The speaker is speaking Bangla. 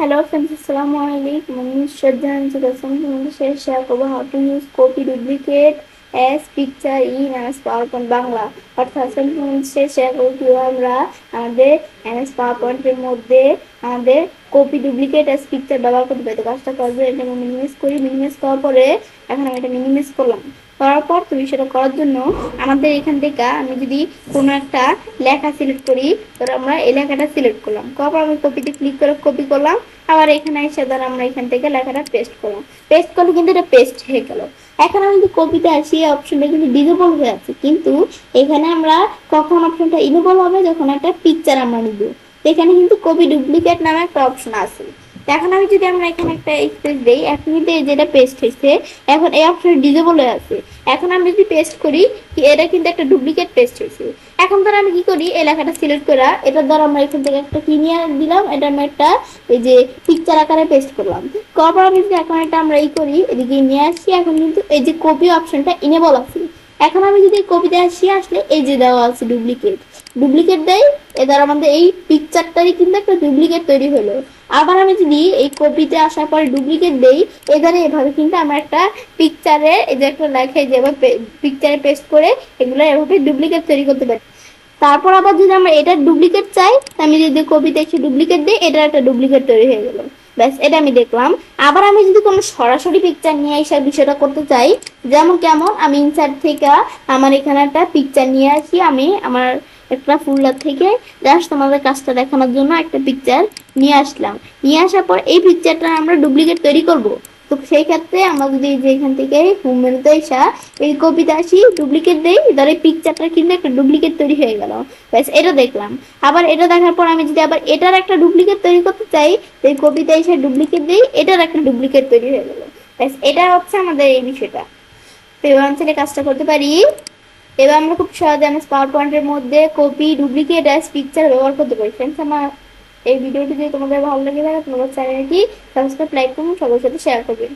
Hello friends, Assalamualaikum. My name is Shraddha and today I'm going to share about how to use copy duplicate as picture in MS PowerPoint Bangla. অর্থাৎ শেয়ার করব কিভাবে আমরা আমাদের MS PowerPoint এর মধ্যে আমাদের কপি ডুপ্লিকেট as পিকচার ব্যবহার করতে পারি। তো কাজটা করবো, এটা আমি মিনিমাইজ করার পরে এখন আমি এটা মিনিমাইজ করলাম। করার পর তুমি সেটা করার জন্য আমাদের এখান থেকে আমি যদি কোনো একটা লেখা সিলেক্ট করি, ধর আমরা এই লেখাটা সিলেক্ট করলাম, করার পর আমি কপিতে ক্লিক করে কপি করলাম। আবার এখানে এসে ধর আমরা এখান থেকে লেখাটা পেস্ট করলাম, পেস্ট করলে কিন্তু এটা পেস্ট হয়ে গেল। এখন আমি যদি কপিতে আসি, অপশনটা কিন্তু ডিসেবল হয়ে আছে, কিন্তু এখানে আমরা কখন অপশনটা ইনেবল হবে, যখন একটা পিকচার আমরা নিব। এখানে কিন্তু কপি ডুপ্লিকেট নামে একটা অপশন আছে। এখন আমি যদি আমরা এখানে একটা স্পেস দেই, এখন কিন্তু যেটা পেস্ট হয়েছে, এখন এই অপশন ডিসেবল হয়ে আছে। এখন আমি যদি পেস্ট করি, এটা কিন্তু একটা ডুপ্লিকেট পেস্ট হয়েছে। এখন ধর আমি কি করি, এই লেখাটা সিলেক্ট করা, এটার দ্বারা আমরা এখান থেকে একটা কি নিয়ে দিলাম, এটা আমি একটা এই যে পিকচার আকারে পেস্ট করলাম। করার পর আমি যদি এখন এটা আমরা এই করি, এদিকে নিয়ে আসি, এখন কিন্তু এই যে কপি অপশনটা ইনেবল আছে। এখন আমি যদি কপিতে আসি, আসলে এই যে দেওয়া আছে ডুপ্লিকেট, ডুপ্লিকেট দেয়, এবার আমাদের এই পিকচারটারই কিন্তু একটা ডুপ্লিকেট তৈরি হলো। আবার আমি যদি এই কপিতে আসার পরে ডুপ্লিকেট দেই, এবারে এভাবে কিন্তু আমরা একটা পিকচারে এই যে একটা লেখা যেভাবে পিকচারে পেস্ট করে এগুলো এভাবে ডুপ্লিকেট তৈরি করতে পারি। তারপর আবার যদি আমরা এটার ডুপ্লিকেট চাই, আমি যদি কপিতে এসে ডুপ্লিকেট দিই, এটার একটা ডুপ্লিকেট তৈরি হয়ে গেল। ব্যাস, এটা আমি দেখলাম। আবার আমি যদি কোনো সরাসরি পিকচার নিয়ে এসে বিষয়টা করতে চাই, যেমন কেমন, আমি ইনসার্ট থেকে আমার এখানে একটা পিকচার নিয়ে আসি, আমি আমার একটা ফোল্ডার থেকে জাস্ট তোমাদের কাজটা দেখানোর জন্য একটা পিকচার নিয়ে আসলাম। নিয়ে আসার পর এই পিকচারটা আমরা ডুপ্লিকেট তৈরি করব। তো সেই ক্ষেত্রে আমরা যদি যে এখান থেকে হোম মেনুতে এসে এই কপিতে আসি, ডুপ্লিকেট দেই, ধর এই পিকচারটা কিন্তু একটা ডুপ্লিকেট তৈরি হয়ে গেল। ব্যাস, এটা দেখলাম। আবার এটা দেখার পর আমি যদি আবার এটার একটা ডুপ্লিকেট তৈরি করতে চাই, এই কপিতে এসে ডুপ্লিকেট দিই, এটার একটা ডুপ্লিকেট তৈরি হয়ে গেল। ব্যাস, এটা হচ্ছে আমাদের এই বিষয়টা। তো এবার অঞ্চলে কাজটা করতে পারি। এবার আমরা খুব সহজে আমি পাওয়ার পয়েন্টের মধ্যে কপি ডুপ্লিকেট অ্যাজ পিকচার ব্যবহার করতে পারি। ফ্রেন্ডস, আমার এই ভিডিওটি যদি তোমাদের ভালো লাগে থাকে, তোমাদের চ্যানেলটি সাবস্ক্রাইব, লাইক করুন, সবার সাথে শেয়ার করবেন।